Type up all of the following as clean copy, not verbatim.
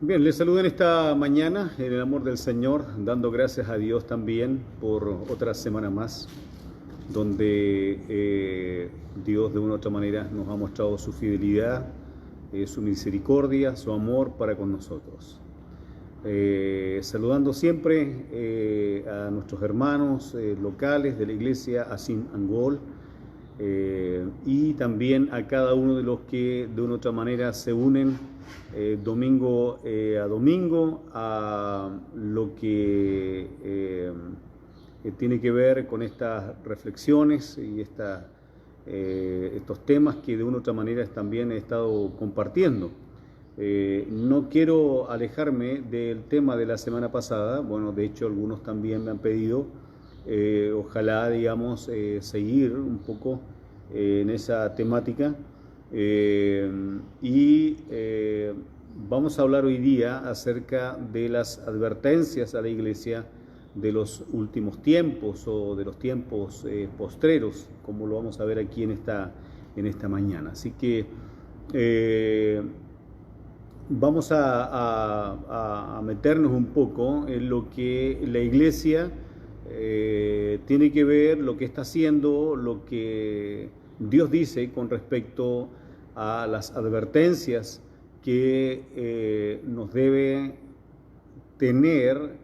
Bien, les saludo en esta mañana en el amor del Señor, dando gracias a Dios también por otra semana más, donde Dios de una u otra manera nos ha mostrado su fidelidad, su misericordia, su amor para con nosotros. Saludando siempre a nuestros hermanos locales de la iglesia Asin Angol, y también a cada uno de los que de una u otra manera se unen domingo a domingo a lo que tiene que ver con estas reflexiones y estos temas que de una u otra manera también he estado compartiendo. No quiero alejarme del tema de la semana pasada. Bueno, de hecho algunos también me han pedido ojalá, digamos, seguir un poco en esa temática. Vamos a hablar hoy día acerca de las advertencias a la iglesia de los últimos tiempos o de los tiempos postreros, como lo vamos a ver aquí en esta mañana. Así que vamos a meternos un poco en lo que la iglesia tiene que ver, lo que está haciendo, lo que Dios dice con respecto a las advertencias que nos debe tener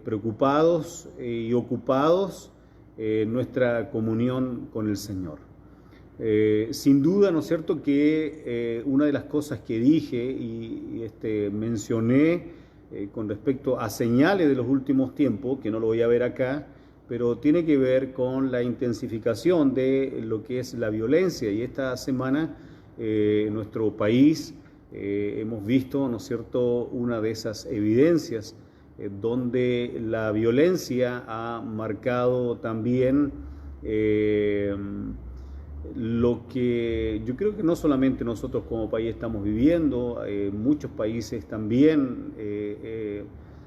preocupados y ocupados nuestra comunión con el Señor. Sin duda, ¿no es cierto?, que una de las cosas que dije y mencioné con respecto a señales de los últimos tiempos, que no lo voy a ver acá, pero tiene que ver con la intensificación de lo que es la violencia. Y esta semana en nuestro país hemos visto, ¿no es cierto?, una de esas evidencias donde la violencia ha marcado también lo que yo creo que no solamente nosotros como país estamos viviendo, muchos países también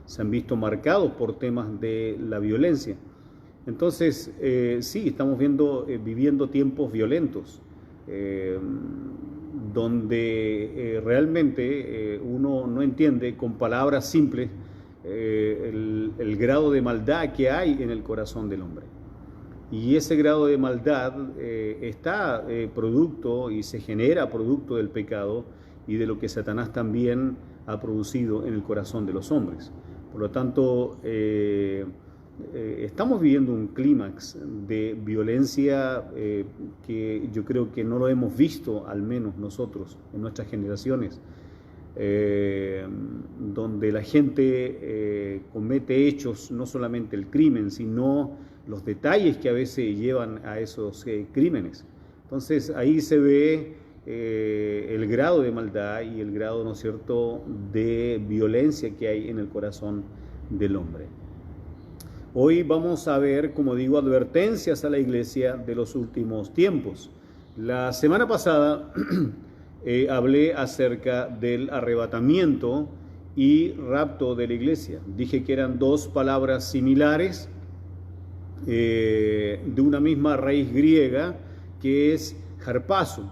se han visto marcados por temas de la violencia. Entonces, sí, estamos viviendo tiempos violentos, donde realmente uno no entiende con palabras simples el grado de maldad que hay en el corazón del hombre. Y ese grado de maldad está producto y se genera producto del pecado y de lo que Satanás también ha producido en el corazón de los hombres. Por lo tanto, estamos viviendo un clímax de violencia que yo creo que no lo hemos visto, al menos nosotros, en nuestras generaciones, donde la gente comete hechos, no solamente el crimen, sino los detalles que a veces llevan a esos crímenes. Entonces ahí se ve el grado de maldad y el grado, ¿no es cierto?, de violencia que hay en el corazón del hombre. Hoy vamos a ver, como digo, advertencias a la iglesia de los últimos tiempos. La semana pasada hablé acerca del arrebatamiento y rapto de la iglesia. Dije que eran dos palabras similares de una misma raíz griega, que es harpazo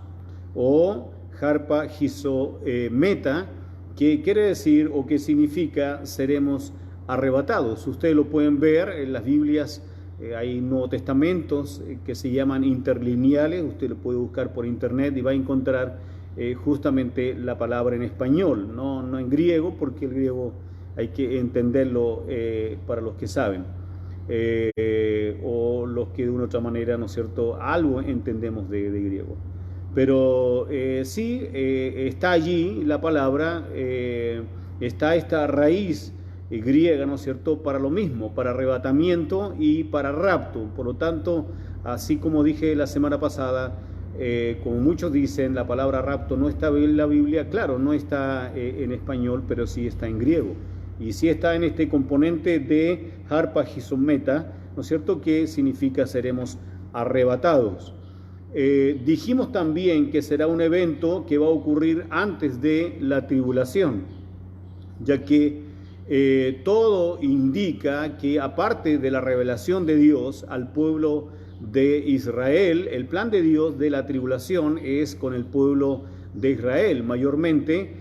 o harpagizometa, que quiere decir o que significa seremos arrebatados. Ustedes lo pueden ver en las Biblias, hay Nuevos Testamentos que se llaman interlineales. Usted lo puede buscar por internet y va a encontrar justamente la palabra en español, no en griego, porque el griego hay que entenderlo para los que saben. O los que de una u otra manera, ¿no es cierto?, algo entendemos de griego. Pero sí, está allí la palabra, está esta raíz griega, ¿no es cierto?, para lo mismo, para arrebatamiento y para rapto. Por lo tanto, así como dije la semana pasada, como muchos dicen, la palabra rapto no está en la Biblia. Claro, no está en español, pero sí está en griego. Y sí está en este componente de harpagizometa, ¿no es cierto?, que significa seremos arrebatados. Dijimos también que será un evento que va a ocurrir antes de la tribulación, ya que todo indica que, aparte de la revelación de Dios al pueblo de Israel, el plan de Dios de la tribulación es con el pueblo de Israel mayormente,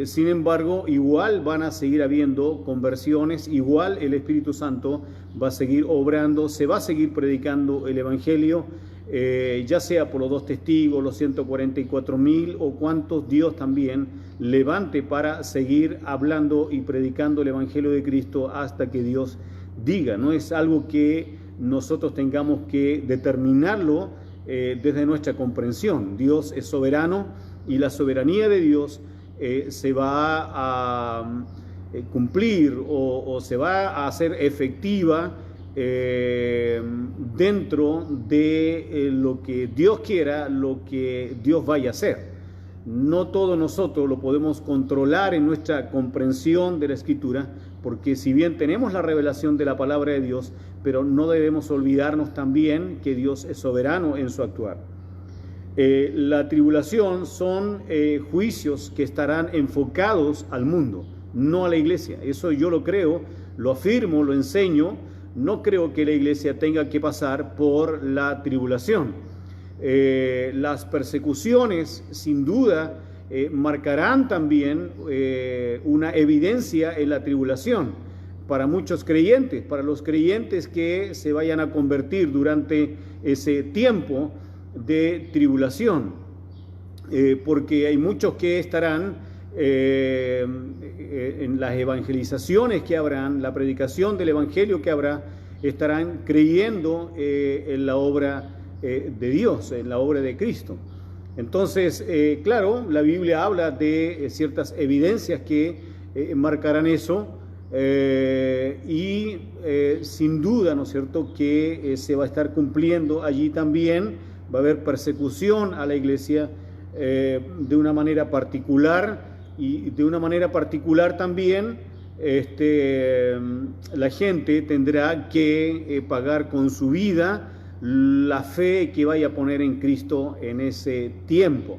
Sin embargo, igual van a seguir habiendo conversiones, igual el Espíritu Santo va a seguir obrando, se va a seguir predicando el Evangelio, ya sea por los 2 testigos, los 144.000 o cuantos Dios también levante para seguir hablando y predicando el Evangelio de Cristo hasta que Dios diga. No es algo que nosotros tengamos que determinarlo desde nuestra comprensión. Dios es soberano y la soberanía de Dios se va a cumplir o se va a hacer efectiva dentro de lo que Dios quiera, lo que Dios vaya a hacer. No todo nosotros lo podemos controlar en nuestra comprensión de la Escritura, porque si bien tenemos la revelación de la palabra de Dios, pero no debemos olvidarnos también que Dios es soberano en su actuar. La tribulación son juicios que estarán enfocados al mundo, no a la iglesia. Eso yo lo creo, lo afirmo, lo enseño. No creo que la iglesia tenga que pasar por la tribulación. Las persecuciones, sin duda, marcarán también una evidencia en la tribulación para muchos creyentes, para los creyentes que se vayan a convertir durante ese tiempo de tribulación, porque hay muchos que estarán en las evangelizaciones que habrán, la predicación del evangelio que habrá, estarán creyendo en la obra de Dios, en la obra de Cristo. Entonces, claro, la Biblia habla de ciertas evidencias que marcarán eso, y sin duda, ¿no es cierto?, que se va a estar cumpliendo allí también. Va a haber persecución a la iglesia de una manera particular, y de una manera particular también la gente tendrá que pagar con su vida la fe que vaya a poner en Cristo en ese tiempo.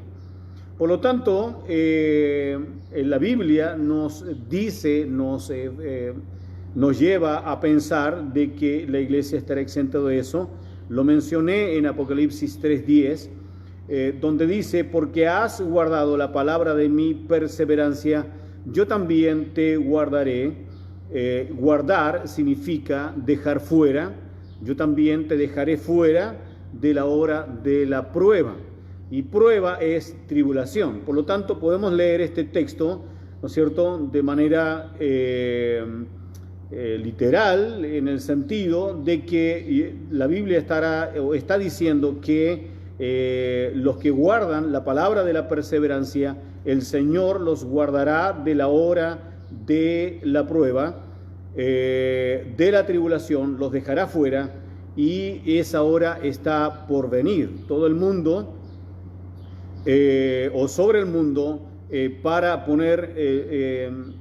Por lo tanto, la Biblia nos dice, nos lleva a pensar de que la iglesia estará exenta de eso. Lo mencioné en Apocalipsis 3:10, donde dice: porque has guardado la palabra de mi perseverancia, yo también te guardaré. Guardar significa dejar fuera. Yo también te dejaré fuera de la hora de la prueba. Y prueba es tribulación. Por lo tanto, podemos leer este texto, ¿no es cierto?, de manera literal, en el sentido de que la Biblia está diciendo que los que guardan la palabra de la perseverancia, el Señor los guardará de la hora de la prueba, de la tribulación, los dejará fuera, y esa hora está por venir. Todo el mundo, o sobre el mundo, para poner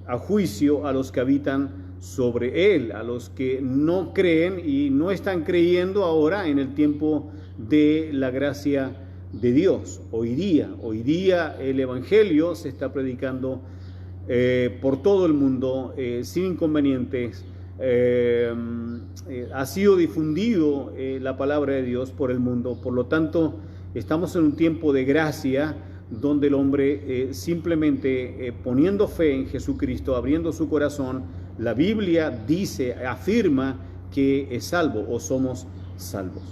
a juicio a los que habitan sobre él, a los que no creen y no están creyendo ahora en el tiempo de la gracia de Dios. Hoy día el Evangelio se está predicando por todo el mundo sin inconvenientes. Ha sido difundido la palabra de Dios por el mundo. Por lo tanto, estamos en un tiempo de gracia donde el hombre simplemente poniendo fe en Jesucristo, abriendo su corazón, la Biblia dice, afirma que es salvo o somos salvos.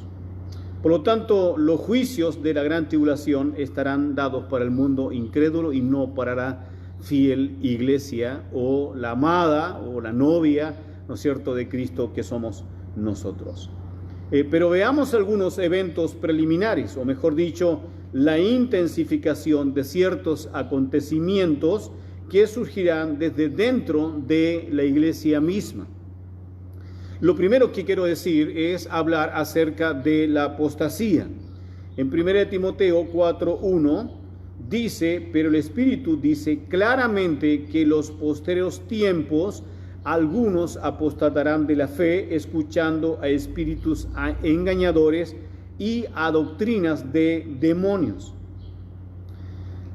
Por lo tanto, los juicios de la gran tribulación estarán dados para el mundo incrédulo y no para la fiel iglesia o la amada o la novia, ¿no es cierto?, de Cristo, que somos nosotros. Pero veamos algunos eventos preliminares, o mejor dicho, la intensificación de ciertos acontecimientos que surgirán desde dentro de la iglesia misma. Lo primero que quiero decir es hablar acerca de la apostasía. En 1 Timoteo 4:1 dice: pero el Espíritu dice claramente que los posteriores tiempos algunos apostatarán de la fe, escuchando a espíritus engañadores y a doctrinas de demonios.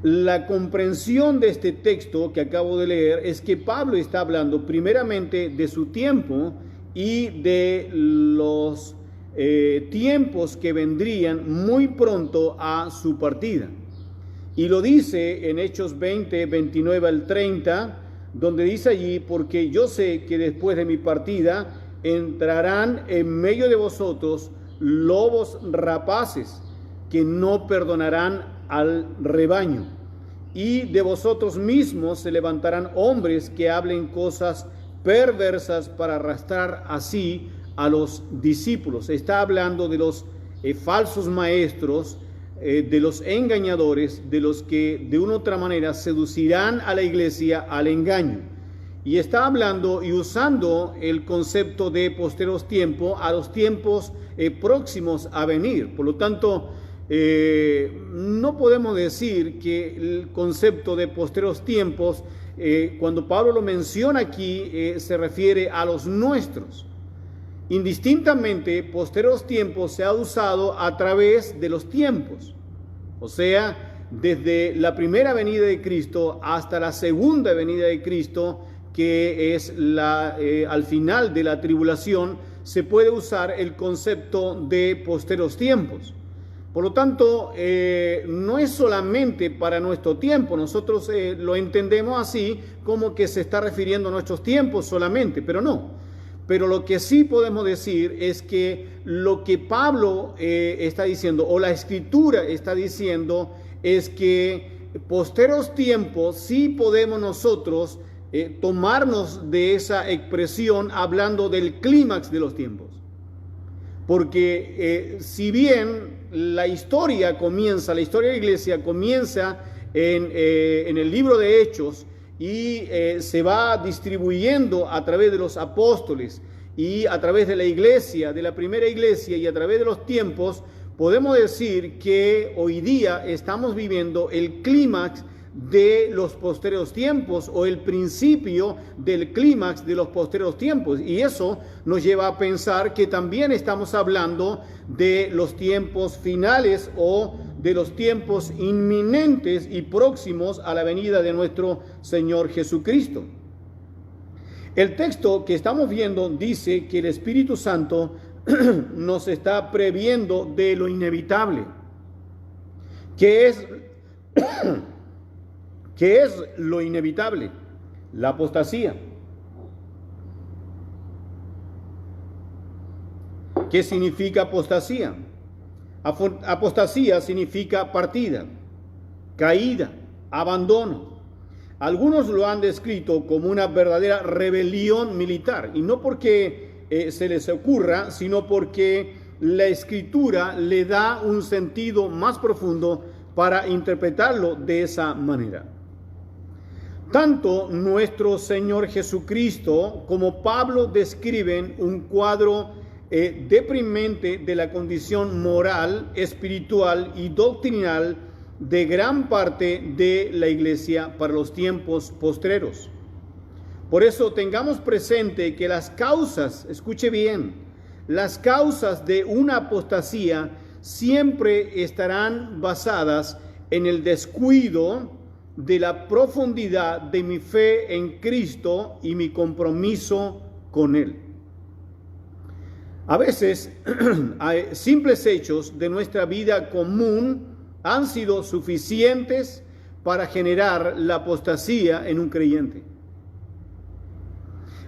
La comprensión de este texto que acabo de leer es que Pablo está hablando primeramente de su tiempo y de los tiempos que vendrían muy pronto a su partida. Y lo dice en Hechos 20, 29 al 30, donde dice allí: porque yo sé que después de mi partida entrarán en medio de vosotros lobos rapaces que no perdonarán al rebaño. Y de vosotros mismos se levantarán hombres que hablen cosas perversas para arrastrar así a los discípulos. Está hablando de los falsos maestros, de los engañadores, de los que de una u otra manera seducirán a la iglesia al engaño. Y está hablando y usando el concepto de posteros tiempos a los tiempos próximos a venir. Por lo tanto, no podemos decir que el concepto de posteros tiempos, cuando Pablo lo menciona aquí, se refiere a los nuestros. Indistintamente, posteros tiempos se ha usado a través de los tiempos, o sea, desde la primera venida de Cristo hasta la segunda venida de Cristo, que es al final de la tribulación, se puede usar el concepto de posteros tiempos. Por lo tanto, no es solamente para nuestro tiempo. Nosotros lo entendemos así, como que se está refiriendo a nuestros tiempos solamente, pero no. Pero lo que sí podemos decir es que lo que Pablo está diciendo, o la Escritura está diciendo, es que posteros tiempos sí podemos nosotros tomarnos de esa expresión hablando del clímax de los tiempos. Porque si bien la historia de la iglesia comienza en el libro de Hechos, y se va distribuyendo a través de los apóstoles y a través de la iglesia, de la primera iglesia, y a través de los tiempos, podemos decir que hoy día estamos viviendo el clímax de los posteriores tiempos, o el principio del clímax de los posteriores tiempos. Y eso nos lleva a pensar que también estamos hablando de los tiempos finales, o de los tiempos inminentes y próximos a la venida de nuestro Señor Jesucristo. El texto que estamos viendo dice que el Espíritu Santo nos está previendo de lo inevitable. ¿Qué es lo inevitable? La apostasía. ¿Qué significa apostasía? Apostasía significa partida, caída, abandono. Algunos lo han descrito como una verdadera rebelión militar, y no porque se les ocurra, sino porque la Escritura le da un sentido más profundo para interpretarlo de esa manera. Tanto nuestro Señor Jesucristo como Pablo describen un cuadro deprimente de la condición moral, espiritual y doctrinal de gran parte de la iglesia para los tiempos postreros. Por eso tengamos presente que las causas, escuche bien, las causas de una apostasía siempre estarán basadas en el descuido de la profundidad de mi fe en Cristo y mi compromiso con Él. A veces, simples hechos de nuestra vida común han sido suficientes para generar la apostasía en un creyente.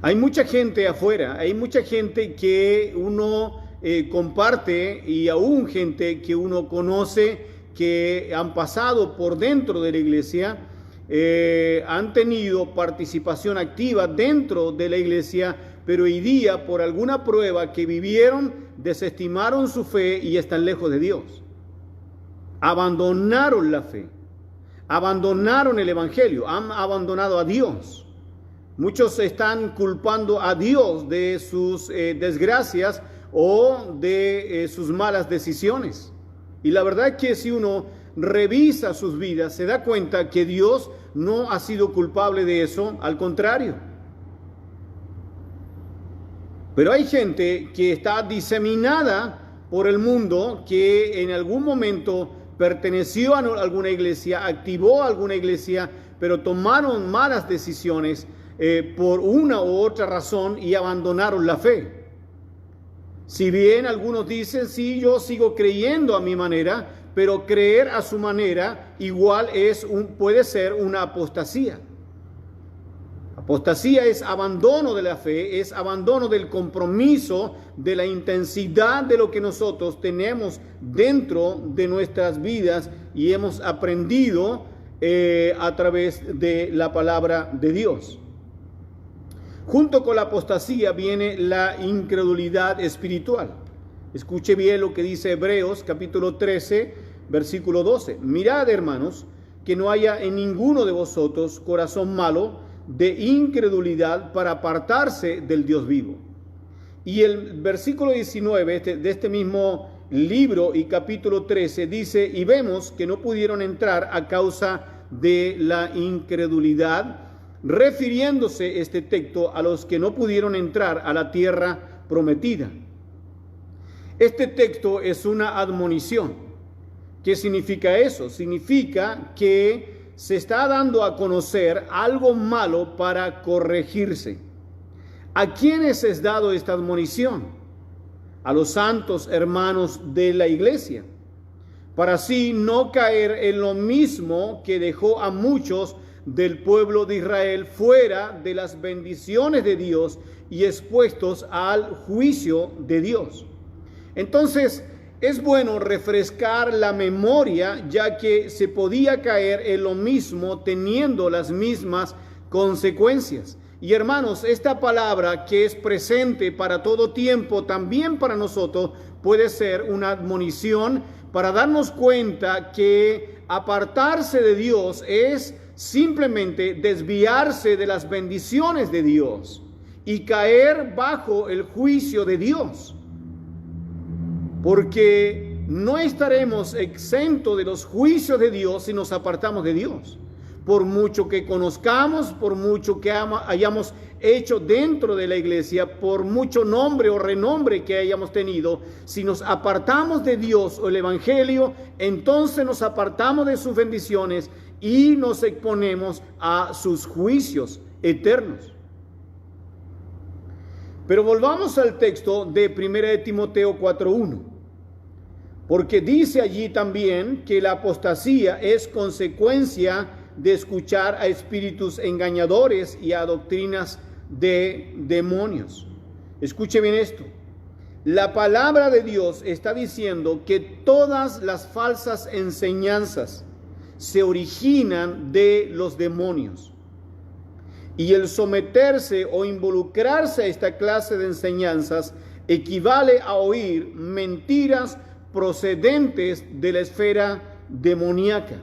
Hay mucha gente afuera, hay mucha gente que uno comparte, y aún gente que uno conoce, que han pasado por dentro de la iglesia, han tenido participación activa dentro de la iglesia, pero hoy día, por alguna prueba que vivieron, desestimaron su fe y están lejos de Dios. Abandonaron la fe, abandonaron el evangelio, han abandonado a Dios. Muchos están culpando a Dios de sus desgracias o de sus malas decisiones. Y la verdad es que si uno revisa sus vidas, se da cuenta que Dios no ha sido culpable de eso, al contrario. Pero hay gente que está diseminada por el mundo, que en algún momento perteneció a alguna iglesia, activó a alguna iglesia, pero tomaron malas decisiones por una u otra razón y abandonaron la fe. Si bien algunos dicen, sí, yo sigo creyendo a mi manera, pero creer a su manera igual puede ser una apostasía. Apostasía es abandono de la fe, es abandono del compromiso, de la intensidad de lo que nosotros tenemos dentro de nuestras vidas y hemos aprendido a través de la palabra de Dios. Junto con la apostasía viene la incredulidad espiritual. Escuche bien lo que dice Hebreos capítulo 13, versículo 12. Mirad, hermanos, que no haya en ninguno de vosotros corazón malo de incredulidad para apartarse del Dios vivo. Y el versículo 19 de este mismo libro y capítulo 13 dice, y vemos que no pudieron entrar a causa de la incredulidad, refiriéndose este texto a los que no pudieron entrar a la tierra prometida. Este texto es una admonición. ¿Qué significa eso? Significa que se está dando a conocer algo malo para corregirse. ¿A quiénes es dado esta admonición? A los santos hermanos de la iglesia, para así no caer en lo mismo que dejó a muchos del pueblo de Israel fuera de las bendiciones de Dios y expuestos al juicio de Dios. Entonces, es bueno refrescar la memoria, ya que se podía caer en lo mismo teniendo las mismas consecuencias. Y hermanos, esta palabra que es presente para todo tiempo, también para nosotros, puede ser una admonición para darnos cuenta que apartarse de Dios es simplemente desviarse de las bendiciones de Dios y caer bajo el juicio de Dios. Porque no estaremos exentos de los juicios de Dios si nos apartamos de Dios. Por mucho que conozcamos, por mucho que hayamos hecho dentro de la iglesia, por mucho nombre o renombre que hayamos tenido, si nos apartamos de Dios o el Evangelio, entonces nos apartamos de sus bendiciones y nos exponemos a sus juicios eternos. Pero volvamos al texto de 1 de Timoteo 4:1, porque dice allí también que la apostasía es consecuencia de escuchar a espíritus engañadores y a doctrinas de demonios. Escuche bien esto. La palabra de Dios está diciendo que todas las falsas enseñanzas se originan de los demonios. Y el someterse o involucrarse a esta clase de enseñanzas equivale a oír mentiras procedentes de la esfera demoníaca.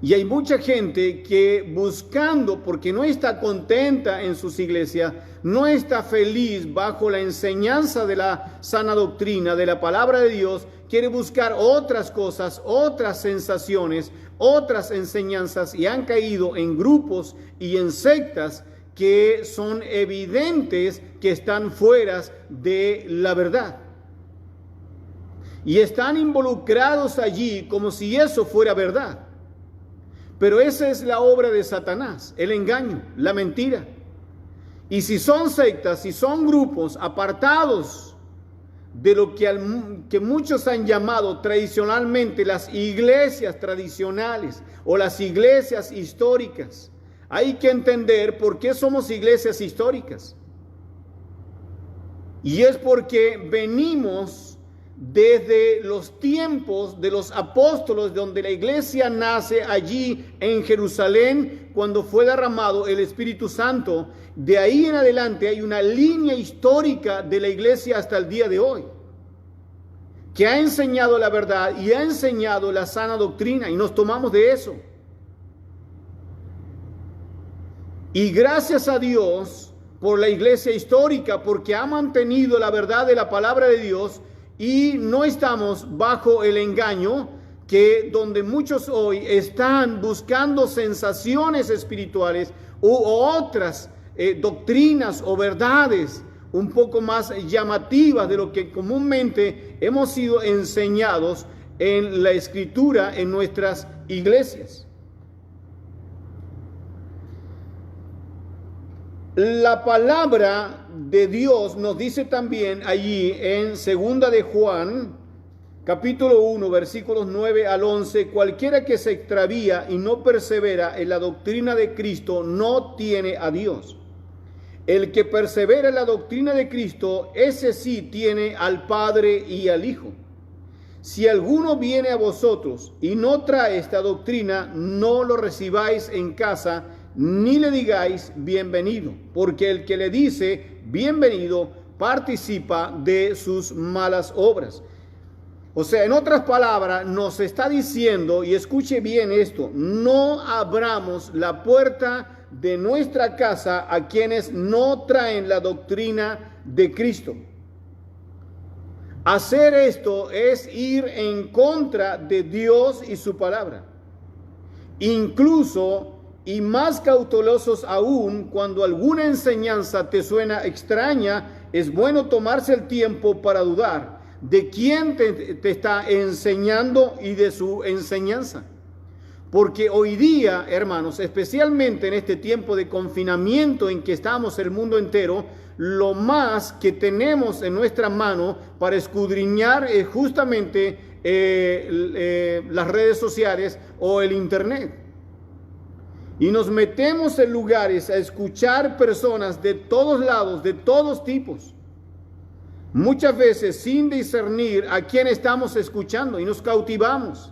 Y hay mucha gente que buscando, porque no está contenta en sus iglesias, no está feliz bajo la enseñanza de la sana doctrina, de la palabra de Dios, quiere buscar otras cosas, otras sensaciones, otras enseñanzas y han caído en grupos y en sectas que son evidentes que están fuera de la verdad. Y están involucrados allí como si eso fuera verdad. Pero esa es la obra de Satanás, el engaño, la mentira. Y si son sectas, si son grupos apartados de lo que muchos han llamado tradicionalmente las iglesias tradicionales o las iglesias históricas, hay que entender por qué somos iglesias históricas. Y es porque venimos desde los tiempos de los apóstoles, donde la iglesia nace allí en Jerusalén, cuando fue derramado el Espíritu Santo. De ahí en adelante hay una línea histórica de la iglesia hasta el día de hoy, que ha enseñado la verdad y ha enseñado la sana doctrina, y nos tomamos de eso. Y gracias a Dios por la iglesia histórica, porque ha mantenido la verdad de la palabra de Dios. Y no estamos bajo el engaño que donde muchos hoy están buscando sensaciones espirituales u otras doctrinas o verdades un poco más llamativas de lo que comúnmente hemos sido enseñados en la Escritura en nuestras iglesias. La palabra de Dios nos dice también allí en 2 de Juan, capítulo 1, versículos 9 al 11, cualquiera que se extravía y no persevera en la doctrina de Cristo no tiene a Dios. El que persevera en la doctrina de Cristo, ese sí tiene al Padre y al Hijo. Si alguno viene a vosotros y no trae esta doctrina, no lo recibáis en casa, ni le digáis bienvenido, porque el que le dice bienvenido participa de sus malas obras. O sea, en otras palabras, nos está diciendo, y escuche bien esto, no abramos la puerta de nuestra casa a quienes no traen la doctrina de Cristo. Hacer esto es ir en contra de Dios y su palabra. Incluso, y más cautelosos aún, cuando alguna enseñanza te suena extraña, es bueno tomarse el tiempo para dudar de quién te está enseñando y de su enseñanza. Porque hoy día, hermanos, especialmente en este tiempo de confinamiento en que estamos el mundo entero, lo más que tenemos en nuestra mano para escudriñar es justamente las redes sociales o el internet. Y nos metemos en lugares a escuchar personas de todos lados, de todos tipos, muchas veces sin discernir a quién estamos escuchando, y nos cautivamos.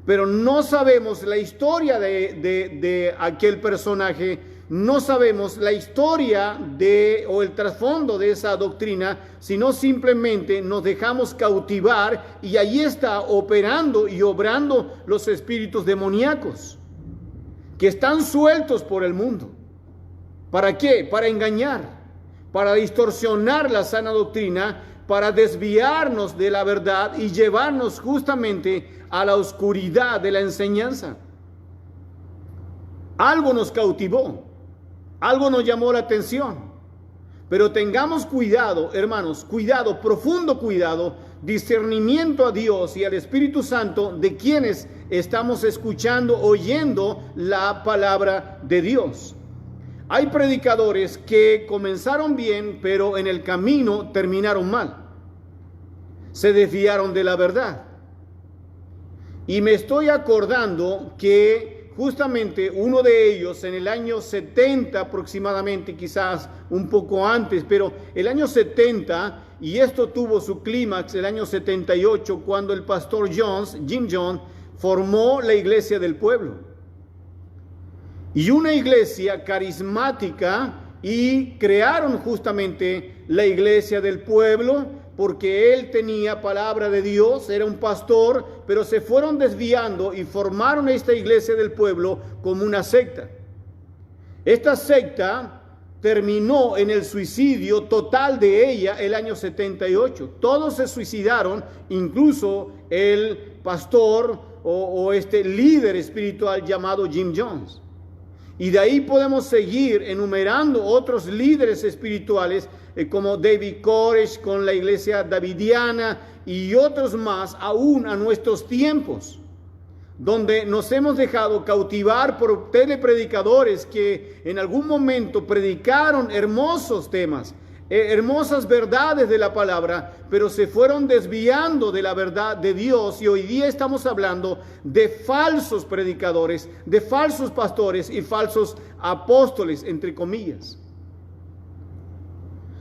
Pero no sabemos la historia de aquel personaje, no sabemos la historia o el trasfondo de esa doctrina, sino simplemente nos dejamos cautivar y ahí está operando y obrando los espíritus demoníacos que están sueltos por el mundo. ¿Para qué? Para engañar, para distorsionar la sana doctrina, para desviarnos de la verdad y llevarnos justamente a la oscuridad de la enseñanza. Algo nos cautivó, algo nos llamó la atención, pero tengamos cuidado, hermanos, cuidado, profundo cuidado, discernimiento a Dios y al Espíritu Santo de quienes estamos escuchando, oyendo la palabra de Dios. Hay predicadores que comenzaron bien, pero en el camino terminaron mal. Se desviaron de la verdad. Y me estoy acordando que justamente uno de ellos en el año 70 aproximadamente, quizás un poco antes, pero el año 70, y esto tuvo su clímax el año 78, cuando el pastor Jim Jones, formó la Iglesia del Pueblo. Y una iglesia carismática, y crearon justamente la Iglesia del Pueblo, porque él tenía palabra de Dios, era un pastor, pero se fueron desviando y formaron esta Iglesia del Pueblo como una secta. Esta secta terminó en el suicidio total de ella el año 78. Todos se suicidaron, incluso el pastor o este líder espiritual llamado Jim Jones. Y de ahí podemos seguir enumerando otros líderes espirituales como David Koresh con la iglesia davidiana y otros más aún a nuestros tiempos, donde nos hemos dejado cautivar por telepredicadores que en algún momento predicaron hermosos temas, hermosas verdades de la palabra, pero se fueron desviando de la verdad de Dios, y hoy día estamos hablando de falsos predicadores, de falsos pastores y falsos apóstoles, entre comillas.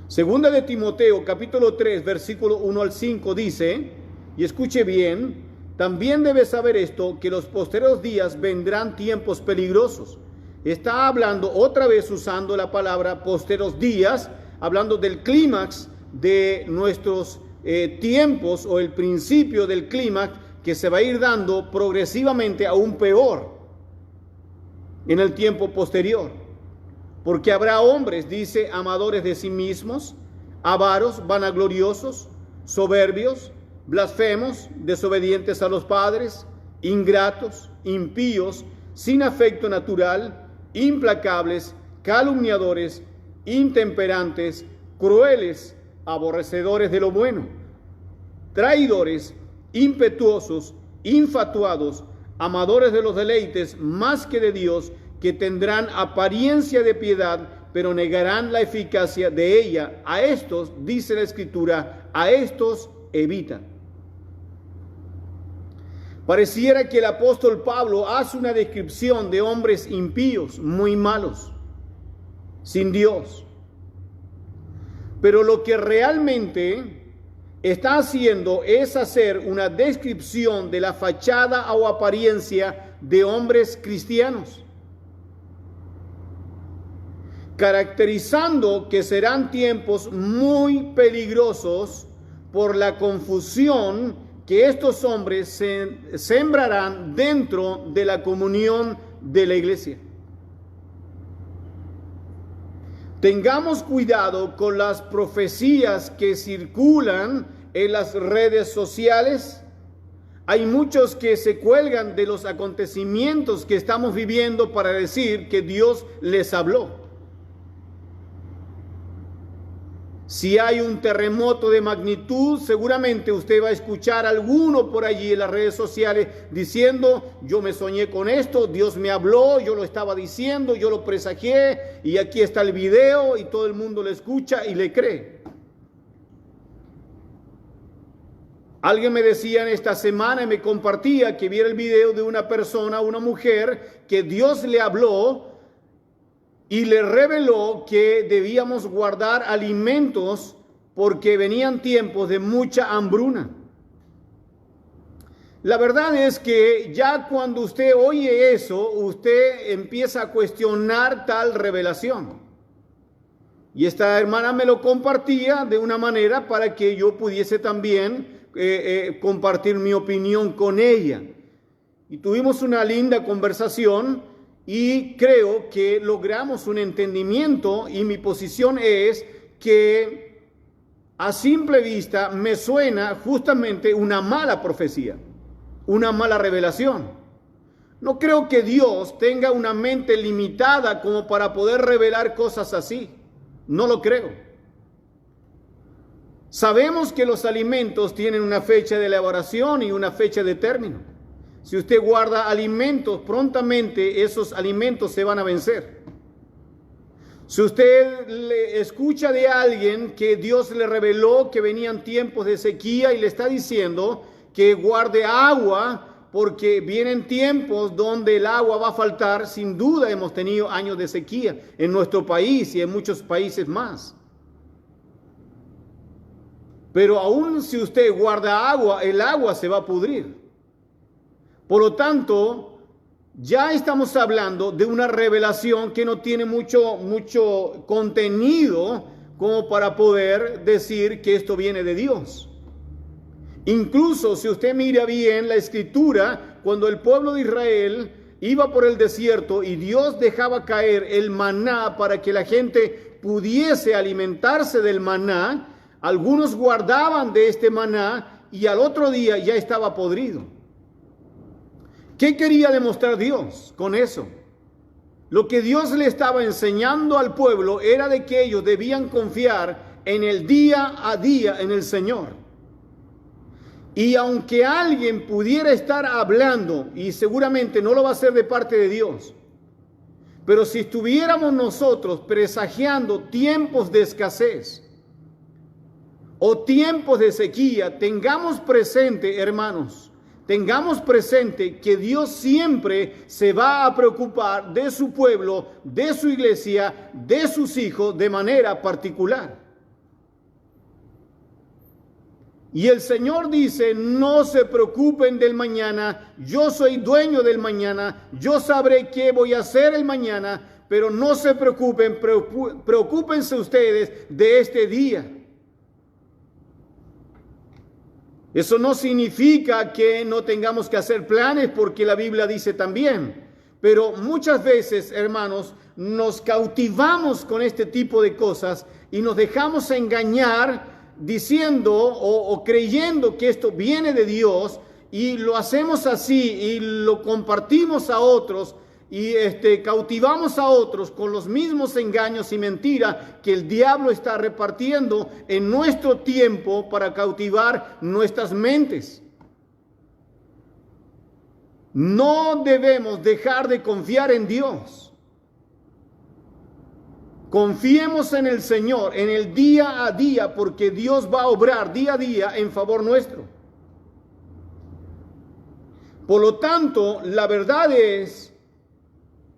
Segunda de Timoteo, capítulo 3, versículo 1 al 5 dice, y escuche bien, también debes saber esto, que los posteriores días vendrán tiempos peligrosos. Está hablando otra vez usando la palabra posteriores días, hablando del clímax de nuestros tiempos, o el principio del clímax que se va a ir dando progresivamente aún peor en el tiempo posterior. Porque habrá hombres, dice, amadores de sí mismos, avaros, vanagloriosos, soberbios, blasfemos, desobedientes a los padres, ingratos, impíos, sin afecto natural, implacables, calumniadores, intemperantes, crueles, aborrecedores de lo bueno, traidores, impetuosos, infatuados, amadores de los deleites más que de Dios, que tendrán apariencia de piedad, pero negarán la eficacia de ella. A estos, dice la Escritura, a estos evita. Pareciera que el apóstol Pablo hace una descripción de hombres impíos, muy malos, sin Dios. Pero lo que realmente está haciendo es hacer una descripción de la fachada o apariencia de hombres cristianos, caracterizando que serán tiempos muy peligrosos por la confusión que estos hombres sembrarán dentro de la comunión de la iglesia. Tengamos cuidado con las profecías que circulan en las redes sociales. Hay muchos que se cuelgan de los acontecimientos que estamos viviendo para decir que Dios les habló. Si hay un terremoto de magnitud, seguramente usted va a escuchar a alguno por allí en las redes sociales diciendo: yo me soñé con esto, Dios me habló, yo lo estaba diciendo, yo lo presagié, y aquí está el video, y todo el mundo lo escucha y le cree. Alguien me decía en esta semana y me compartía que viera el video de una persona, una mujer, que Dios le habló y le reveló que debíamos guardar alimentos porque venían tiempos de mucha hambruna. La verdad es que ya cuando usted oye eso, usted empieza a cuestionar tal revelación. Y esta hermana me lo compartía de una manera para que yo pudiese también compartir mi opinión con ella. Y tuvimos una linda conversación. Y creo que logramos un entendimiento, y mi posición es que a simple vista me suena justamente una mala profecía, una mala revelación. No creo que Dios tenga una mente limitada como para poder revelar cosas así. No lo creo. Sabemos que los alimentos tienen una fecha de elaboración y una fecha de término. Si usted guarda alimentos, prontamente esos alimentos se van a vencer. Si usted le escucha de alguien que Dios le reveló que venían tiempos de sequía y le está diciendo que guarde agua porque vienen tiempos donde el agua va a faltar, sin duda hemos tenido años de sequía en nuestro país y en muchos países más. Pero aún si usted guarda agua, el agua se va a pudrir. Por lo tanto, ya estamos hablando de una revelación que no tiene mucho contenido como para poder decir que esto viene de Dios. Incluso si usted mira bien la escritura, cuando el pueblo de Israel iba por el desierto y Dios dejaba caer el maná para que la gente pudiese alimentarse del maná, algunos guardaban de este maná y al otro día ya estaba podrido. ¿Qué quería demostrar Dios con eso? Lo que Dios le estaba enseñando al pueblo era de que ellos debían confiar en el día a día en el Señor. Y aunque alguien pudiera estar hablando, y seguramente no lo va a hacer de parte de Dios, pero si estuviéramos nosotros presagiando tiempos de escasez o tiempos de sequía, tengamos presente, hermanos, tengamos presente que Dios siempre se va a preocupar de su pueblo, de su iglesia, de sus hijos de manera particular. Y el Señor dice: no se preocupen del mañana, yo soy dueño del mañana, yo sabré qué voy a hacer el mañana, pero no se preocupen, preocúpense ustedes de este día. Eso no significa que no tengamos que hacer planes, porque la Biblia dice también. Pero muchas veces, hermanos, nos cautivamos con este tipo de cosas y nos dejamos engañar diciendo o creyendo que esto viene de Dios, y lo hacemos así y lo compartimos a otros y cautivamos a otros con los mismos engaños y mentiras que el diablo está repartiendo en nuestro tiempo para cautivar nuestras mentes. No debemos dejar de confiar en Dios. Confiemos en el Señor, en el día a día, porque Dios va a obrar día a día en favor nuestro. Por lo tanto, la verdad es,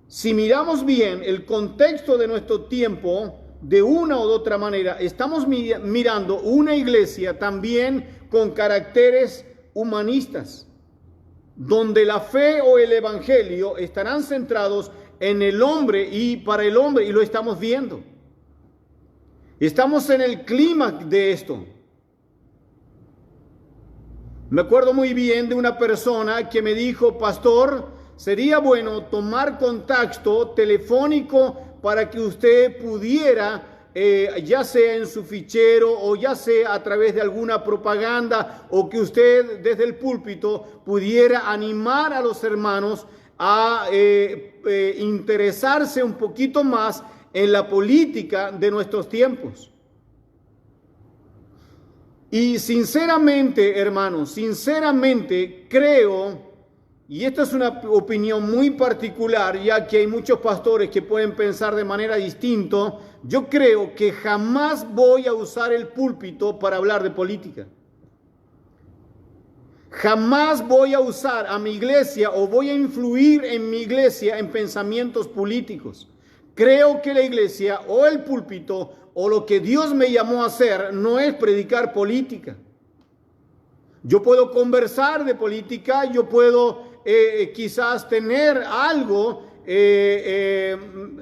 si miramos bien el contexto de nuestro tiempo, de una u otra manera, estamos mirando una iglesia también con caracteres humanistas, donde la fe o el evangelio estarán centrados en el hombre y para el hombre, y lo estamos viendo. Estamos en el clímax de esto. Me acuerdo muy bien de una persona que me dijo: pastor, sería bueno tomar contacto telefónico para que usted pudiera, ya sea en su fichero o ya sea a través de alguna propaganda, o que usted desde el púlpito pudiera animar a los hermanos a interesarse un poquito más en la política de nuestros tiempos. Y sinceramente, hermanos, sinceramente creo, y esta es una opinión muy particular, ya que hay muchos pastores que pueden pensar de manera distinta, yo creo que jamás voy a usar el púlpito para hablar de política. Jamás voy a usar a mi iglesia o voy a influir en mi iglesia en pensamientos políticos. Creo que la iglesia o el púlpito o lo que Dios me llamó a hacer no es predicar política. Yo puedo conversar de política, yo puedo quizás tener algo,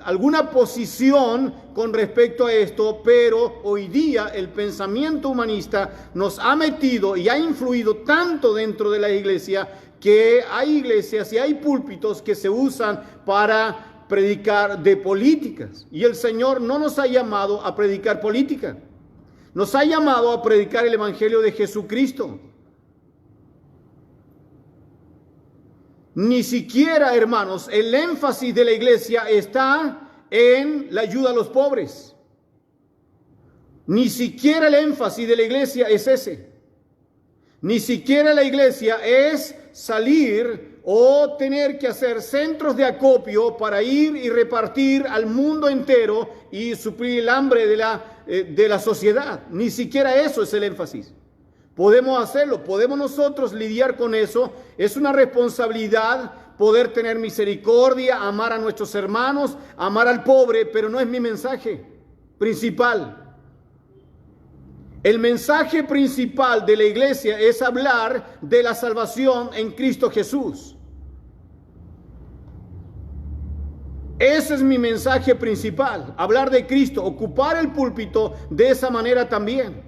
alguna posición con respecto a esto, pero hoy día el pensamiento humanista nos ha metido y ha influido tanto dentro de la iglesia que hay iglesias y hay púlpitos que se usan para predicar de políticas. Y el Señor no nos ha llamado a predicar política, nos ha llamado a predicar el evangelio de Jesucristo. Ni siquiera, hermanos, el énfasis de la iglesia está en la ayuda a los pobres. Ni siquiera el énfasis de la iglesia es ese. Ni siquiera la iglesia es salir o tener que hacer centros de acopio para ir y repartir al mundo entero y suplir el hambre de la sociedad. Ni siquiera eso es el énfasis. Podemos hacerlo, podemos nosotros lidiar con eso. Es una responsabilidad poder tener misericordia, amar a nuestros hermanos, amar al pobre, pero no es mi mensaje principal. El mensaje principal de la iglesia es hablar de la salvación en Cristo Jesús. Ese es mi mensaje principal, hablar de Cristo, ocupar el púlpito de esa manera también.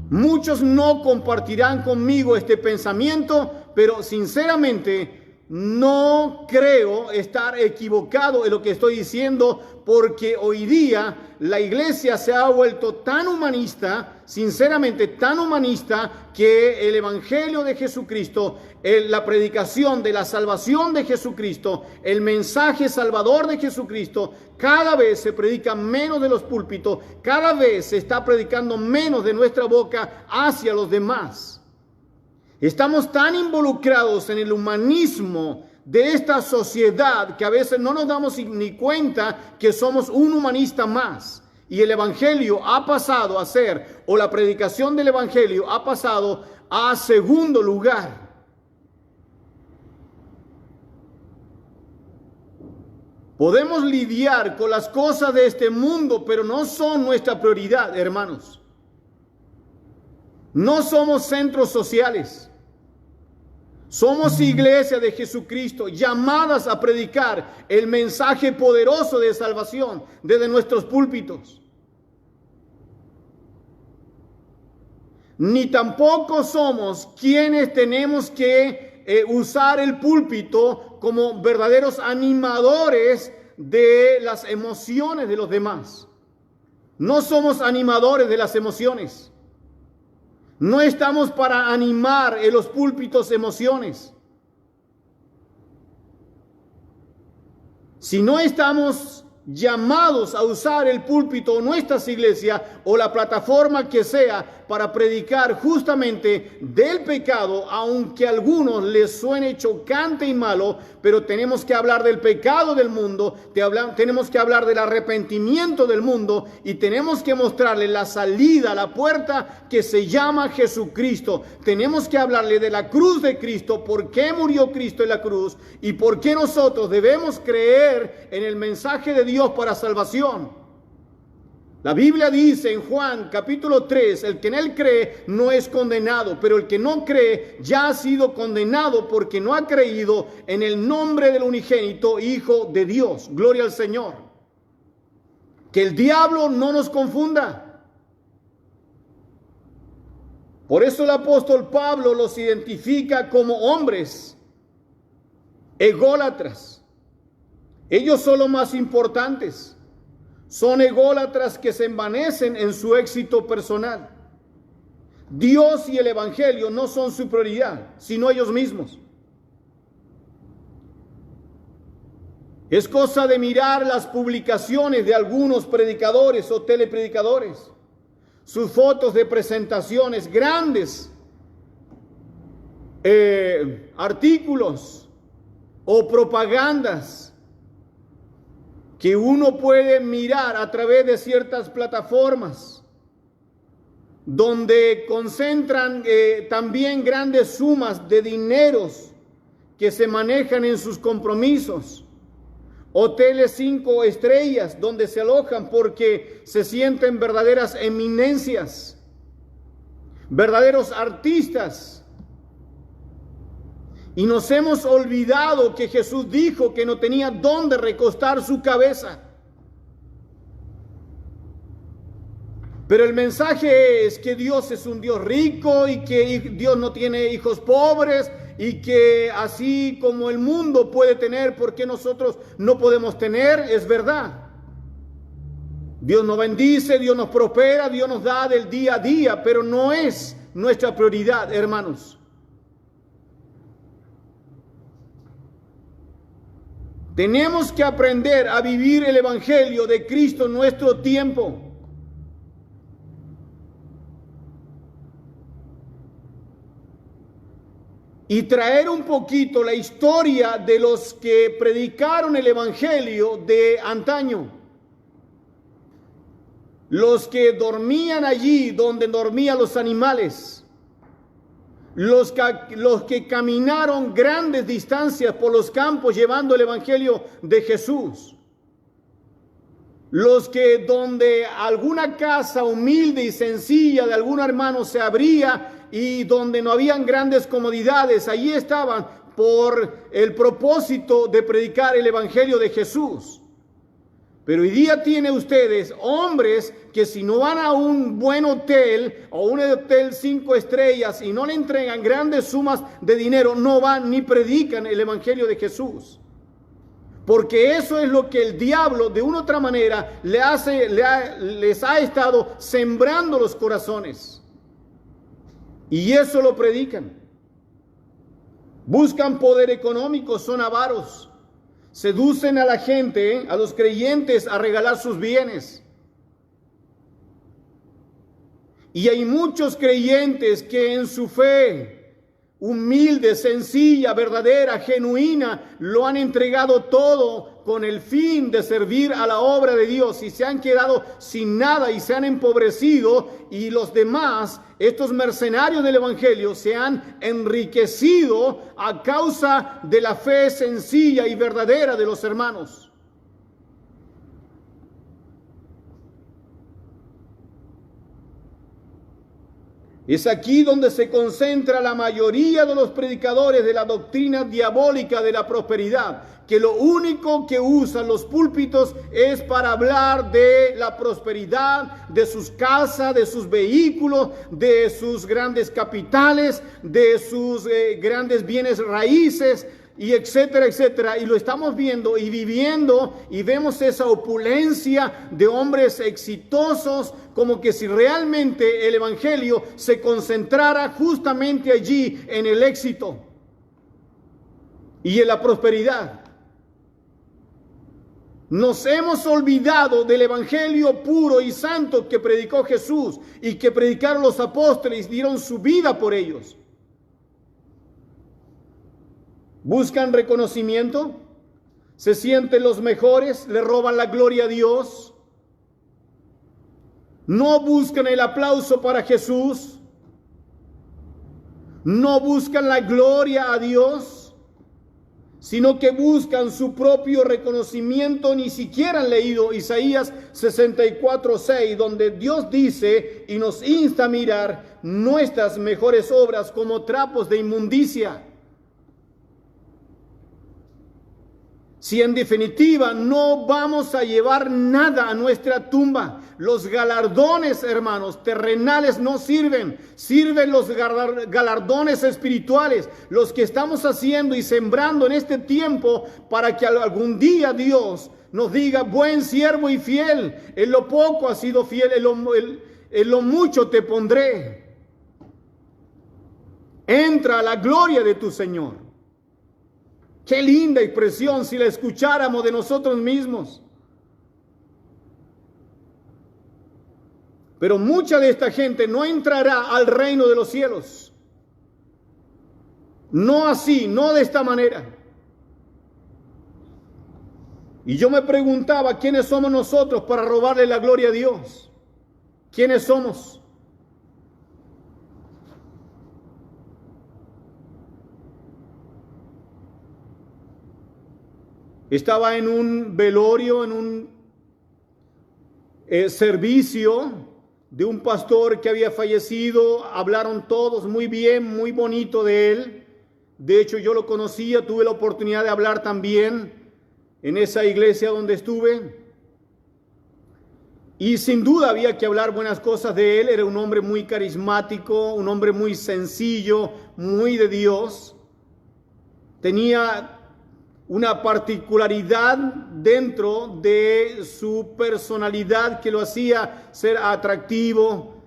Muchos no compartirán conmigo este pensamiento, pero sinceramente no creo estar equivocado en lo que estoy diciendo, porque hoy día la iglesia se ha vuelto tan humanista, sinceramente tan humanista, que el evangelio de Jesucristo, la predicación de la salvación de Jesucristo, el mensaje salvador de Jesucristo, cada vez se predica menos de los púlpitos, cada vez se está predicando menos de nuestra boca hacia los demás. Estamos tan involucrados en el humanismo de esta sociedad que a veces no nos damos ni cuenta que somos un humanista más. Y el evangelio ha pasado a ser, o la predicación del evangelio ha pasado a segundo lugar. Podemos lidiar con las cosas de este mundo, pero no son nuestra prioridad, hermanos. No somos centros sociales. Somos iglesia de Jesucristo, llamadas a predicar el mensaje poderoso de salvación desde nuestros púlpitos. Ni tampoco somos quienes tenemos que usar el púlpito como verdaderos animadores de las emociones de los demás. No somos animadores de las emociones. No estamos para animar en los púlpitos emociones. Si no estamos llamados a usar el púlpito o nuestras iglesias o la plataforma que sea para predicar justamente del pecado, aunque a algunos les suene chocante y malo, pero tenemos que hablar del pecado del mundo, tenemos que hablar del arrepentimiento del mundo y tenemos que mostrarle la salida, la puerta que se llama Jesucristo. Tenemos que hablarle de la cruz de Cristo, por qué murió Cristo en la cruz y por qué nosotros debemos creer en el mensaje de Dios para salvación. La Biblia dice en Juan capítulo 3, el que en él cree no es condenado, pero el que no cree ya ha sido condenado porque no ha creído en el nombre del unigénito Hijo de Dios. Gloria al Señor. Que el diablo no nos confunda. Por eso el apóstol Pablo los identifica como hombres ególatras. Ellos son los más importantes. Son ególatras que se envanecen en su éxito personal. Dios y el evangelio no son su prioridad, sino ellos mismos. Es cosa de mirar las publicaciones de algunos predicadores o telepredicadores, sus fotos de presentaciones, grandes artículos o propagandas que uno puede mirar a través de ciertas plataformas, donde concentran también grandes sumas de dineros que se manejan en sus compromisos. Hoteles 5 estrellas donde se alojan porque se sienten verdaderas eminencias, verdaderos artistas. Y nos hemos olvidado que Jesús dijo que no tenía dónde recostar su cabeza. Pero el mensaje es que Dios es un Dios rico y que Dios no tiene hijos pobres y que así como el mundo puede tener, ¿por qué nosotros no podemos tener? Es verdad. Dios nos bendice, Dios nos prospera, Dios nos da del día a día, pero no es nuestra prioridad, hermanos. Tenemos que aprender a vivir el evangelio de Cristo en nuestro tiempo. Y traer un poquito la historia de los que predicaron el evangelio de antaño. Los que dormían allí donde dormían los animales. Los que caminaron grandes distancias por los campos llevando el evangelio de Jesús. Los que donde alguna casa humilde y sencilla de algún hermano se abría y donde no habían grandes comodidades, allí estaban por el propósito de predicar el evangelio de Jesús. Pero hoy día tiene ustedes hombres que si no van a un buen hotel o un hotel 5 estrellas y no le entregan grandes sumas de dinero, no van ni predican el evangelio de Jesús. Porque eso es lo que el diablo de una u otra manera les ha estado sembrando los corazones. Y eso lo predican. Buscan poder económico, son avaros. Seducen a la gente, a los creyentes, a regalar sus bienes. Y hay muchos creyentes que en su fe humilde, sencilla, verdadera, genuina, lo han entregado todo con el fin de servir a la obra de Dios y se han quedado sin nada y se han empobrecido y los demás, estos mercenarios del evangelio, se han enriquecido a causa de la fe sencilla y verdadera de los hermanos. Es aquí donde se concentra la mayoría de los predicadores de la doctrina diabólica de la prosperidad, que lo único que usan los púlpitos es para hablar de la prosperidad, de sus casas, de sus vehículos, de sus grandes capitales, de sus grandes bienes raíces, y etcétera, etcétera. Y lo estamos viendo y viviendo y vemos esa opulencia de hombres exitosos, como que si realmente el evangelio se concentrara justamente allí en el éxito y en la prosperidad. Nos hemos olvidado del evangelio puro y santo que predicó Jesús y que predicaron los apóstoles y dieron su vida por ellos. Buscan reconocimiento, se sienten los mejores, le roban la gloria a Dios. No buscan el aplauso para Jesús, no buscan la gloria a Dios, sino que buscan su propio reconocimiento. Ni siquiera han leído Isaías 64:6, donde Dios dice y nos insta a mirar nuestras mejores obras como trapos de inmundicia. Si en definitiva no vamos a llevar nada a nuestra tumba, los galardones, hermanos, terrenales no sirven, sirven los galardones espirituales, los que estamos haciendo y sembrando en este tiempo para que algún día Dios nos diga: buen siervo y fiel, en lo poco has sido fiel, en lo mucho te pondré. Entra a la gloria de tu Señor. Qué linda expresión si la escucháramos de nosotros mismos. Pero mucha de esta gente no entrará al reino de los cielos. No así, no de esta manera. Y yo me preguntaba, ¿quiénes somos nosotros para robarle la gloria a Dios? ¿Quiénes somos? Estaba en un velorio, en un servicio de un pastor que había fallecido. Hablaron todos muy bien, muy bonito de él. De hecho, yo lo conocía, tuve la oportunidad de hablar también en esa iglesia donde estuve. Y sin duda había que hablar buenas cosas de él. Era un hombre muy carismático, un hombre muy sencillo, muy de Dios. Tenía una particularidad dentro de su personalidad que lo hacía ser atractivo.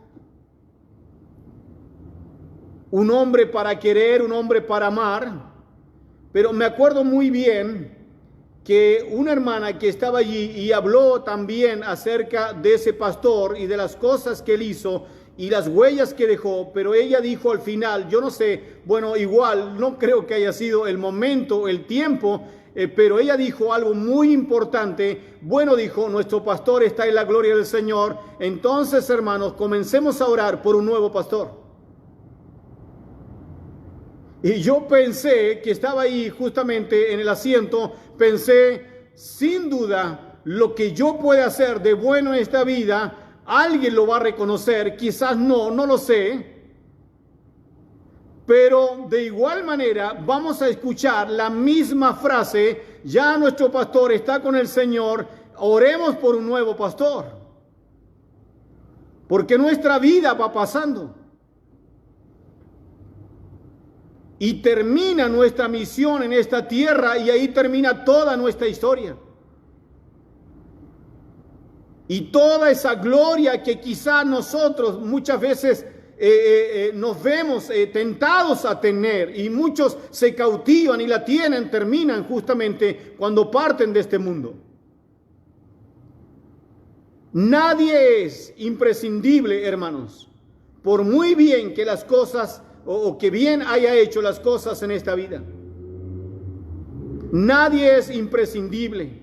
Un hombre para querer, un hombre para amar. Pero me acuerdo muy bien que una hermana que estaba allí y habló también acerca de ese pastor y de las cosas que él hizo y las huellas que dejó, pero ella dijo al final, yo no sé, bueno, igual, no creo que haya sido el momento, el tiempo, pero ella dijo algo muy importante. Bueno, dijo, nuestro pastor está en la gloria del Señor. Entonces, hermanos, comencemos a orar por un nuevo pastor. Y yo pensé que estaba ahí justamente en el asiento, pensé, sin duda, lo que yo pueda hacer de bueno en esta vida, alguien lo va a reconocer, quizás no lo sé. Pero de igual manera vamos a escuchar la misma frase: ya nuestro pastor está con el Señor, oremos por un nuevo pastor. Porque nuestra vida va pasando. Y termina nuestra misión en esta tierra y ahí termina toda nuestra historia. Y toda esa gloria que quizás nosotros muchas veces nos vemos tentados a tener, y muchos se cautivan y la tienen, terminan justamente cuando parten de este mundo. Nadie es imprescindible, hermanos, por muy bien que las cosas o que bien haya hecho las cosas en esta vida. Nadie es imprescindible.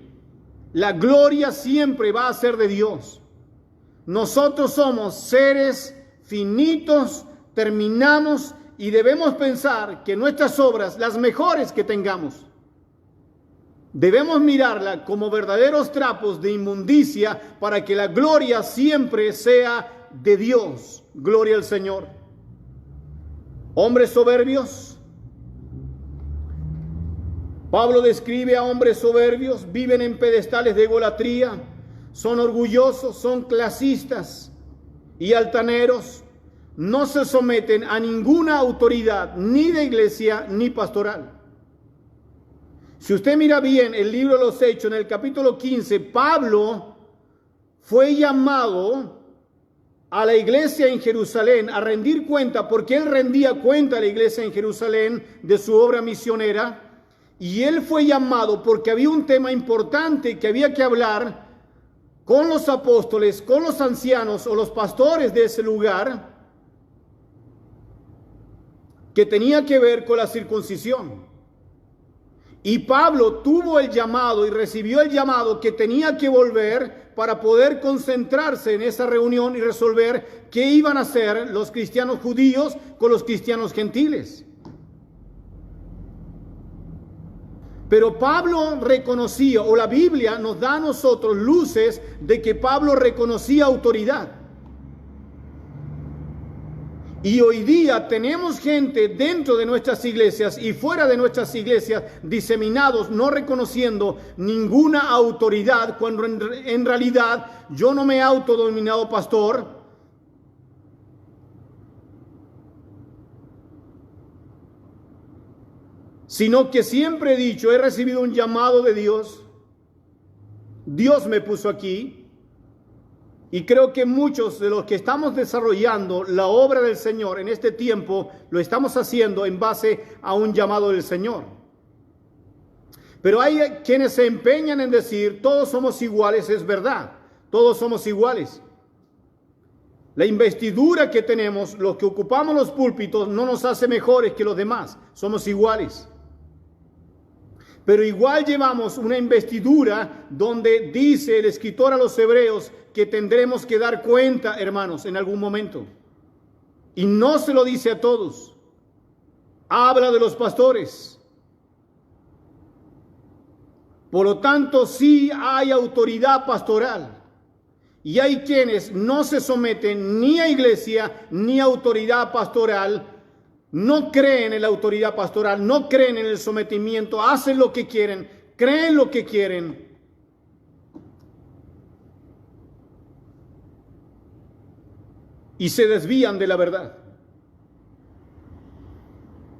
La gloria siempre va a ser de Dios. Nosotros somos seres finitos, terminamos, y debemos pensar que nuestras obras, las mejores que tengamos, debemos mirarla como verdaderos trapos de inmundicia para que la gloria siempre sea de Dios. Gloria al Señor. Hombres soberbios. Pablo describe a hombres soberbios, viven en pedestales de idolatría, son orgullosos, son clasistas y altaneros, no se someten a ninguna autoridad, ni de iglesia ni pastoral. Si usted mira bien el libro de los Hechos, en el capítulo 15, Pablo fue llamado a la iglesia en Jerusalén a rendir cuenta, porque él rendía cuenta a la iglesia en Jerusalén de su obra misionera. Y él fue llamado porque había un tema importante que había que hablar con los apóstoles, con los ancianos o los pastores de ese lugar, que tenía que ver con la circuncisión. Y Pablo tuvo el llamado y recibió el llamado que tenía que volver para poder concentrarse en esa reunión y resolver qué iban a hacer los cristianos judíos con los cristianos gentiles. Pero Pablo reconocía, o la Biblia nos da a nosotros luces de que Pablo reconocía autoridad. Y hoy día tenemos gente dentro de nuestras iglesias y fuera de nuestras iglesias diseminados, no reconociendo ninguna autoridad, cuando en realidad yo no me he autodenominado pastor. Sino que siempre he dicho, he recibido un llamado de Dios. Dios me puso aquí. Y creo que muchos de los que estamos desarrollando la obra del Señor en este tiempo, lo estamos haciendo en base a un llamado del Señor. Pero hay quienes se empeñan en decir, todos somos iguales, es verdad. Todos somos iguales. La investidura que tenemos, los que ocupamos los púlpitos, no nos hace mejores que los demás. Somos iguales. Pero igual llevamos una investidura donde dice el escritor a los hebreos que tendremos que dar cuenta, hermanos, en algún momento. Y no se lo dice a todos. Habla de los pastores. Por lo tanto, sí hay autoridad pastoral. Y hay quienes no se someten ni a iglesia ni a autoridad pastoral. No creen en la autoridad pastoral, no creen en el sometimiento, hacen lo que quieren, creen lo que quieren. Y se desvían de la verdad.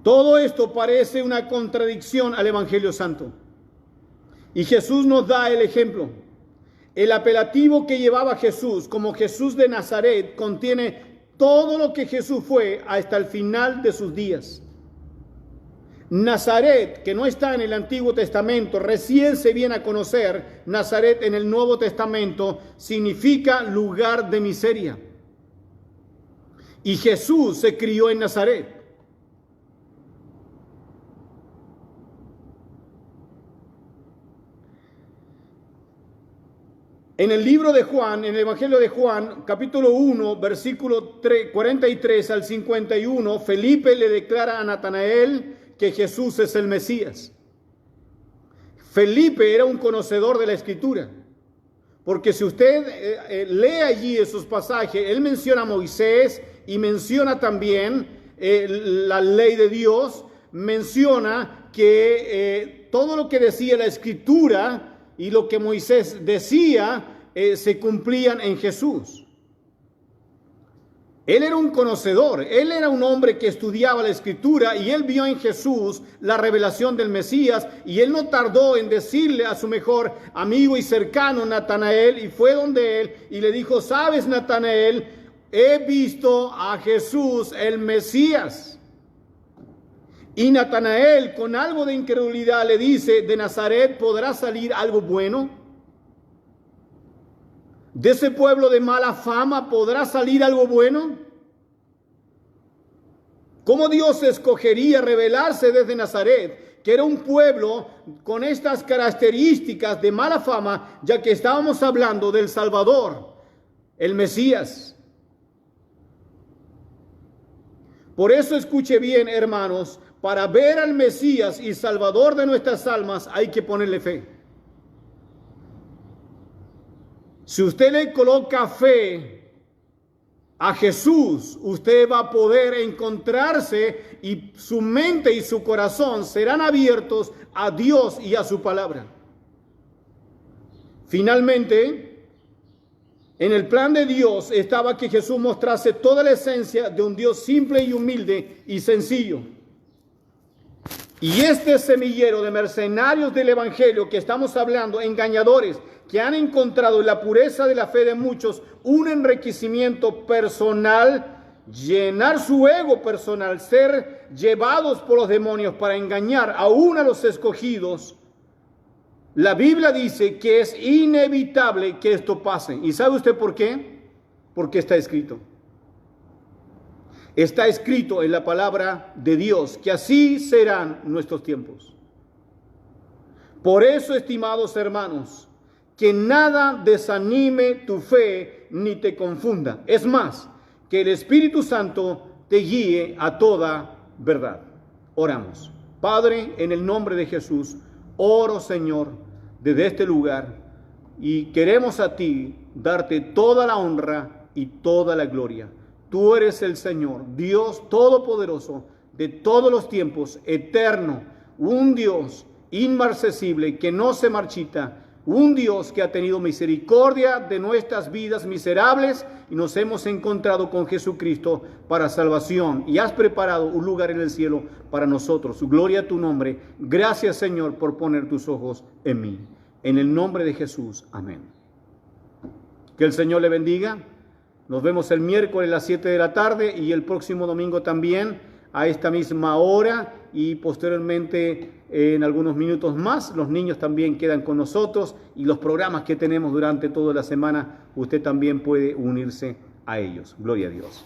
Todo esto parece una contradicción al Evangelio Santo. Y Jesús nos da el ejemplo. El apelativo que llevaba Jesús como Jesús de Nazaret contiene todo lo que Jesús fue hasta el final de sus días. Nazaret, que no está en el Antiguo Testamento, recién se viene a conocer. Nazaret en el Nuevo Testamento significa lugar de miseria. Y Jesús se crió en Nazaret. En el libro de Juan, en el Evangelio de Juan, capítulo 1, versículo 43 al 51, Felipe le declara a Natanael que Jesús es el Mesías. Felipe era un conocedor de la Escritura, porque si usted lee allí esos pasajes, él menciona a Moisés y menciona también la ley de Dios, menciona que todo lo que decía la Escritura y lo que Moisés decía se cumplían en Jesús. Él era un conocedor, él era un hombre que estudiaba la Escritura y él vio en Jesús la revelación del Mesías y él no tardó en decirle a su mejor amigo y cercano Natanael, y fue donde él y le dijo: ¿sabes, Natanael? He visto a Jesús el Mesías. Y Natanael, con algo de incredulidad, le dice: ¿de Nazaret podrá salir algo bueno? ¿De ese pueblo de mala fama podrá salir algo bueno? ¿Cómo Dios escogería revelarse desde Nazaret, que era un pueblo con estas características de mala fama, ya que estábamos hablando del Salvador, el Mesías? Por eso escuche bien, hermanos, para ver al Mesías y Salvador de nuestras almas hay que ponerle fe. Si usted le coloca fe a Jesús, usted va a poder encontrarse y su mente y su corazón serán abiertos a Dios y a su palabra. Finalmente, en el plan de Dios estaba que Jesús mostrase toda la esencia de un Dios simple y humilde y sencillo. Y este semillero de mercenarios del Evangelio que estamos hablando, engañadores, que han encontrado en la pureza de la fe de muchos un enriquecimiento personal llenar su ego personal, ser llevados por los demonios para engañar aún a los escogidos, la Biblia dice que es inevitable que esto pase. ¿Y sabe usted por qué? Porque está escrito. Está escrito en la palabra de Dios que así serán nuestros tiempos. Por eso, estimados hermanos, que nada desanime tu fe ni te confunda. Es más, que el Espíritu Santo te guíe a toda verdad. Oramos. Padre, en el nombre de Jesús, oro, Señor, desde este lugar, y queremos a ti darte toda la honra y toda la gloria. Tú eres el Señor, Dios todopoderoso de todos los tiempos, eterno, un Dios inmarcesible que no se marchita, un Dios que ha tenido misericordia de nuestras vidas miserables y nos hemos encontrado con Jesucristo para salvación y has preparado un lugar en el cielo para nosotros. Gloria a tu nombre. Gracias, Señor, por poner tus ojos en mí. En el nombre de Jesús. Amén. Que el Señor le bendiga. Nos vemos el miércoles a las 7 de la tarde y el próximo domingo también a esta misma hora y posteriormente en algunos minutos más. Los niños también quedan con nosotros y los programas que tenemos durante toda la semana, usted también puede unirse a ellos. Gloria a Dios.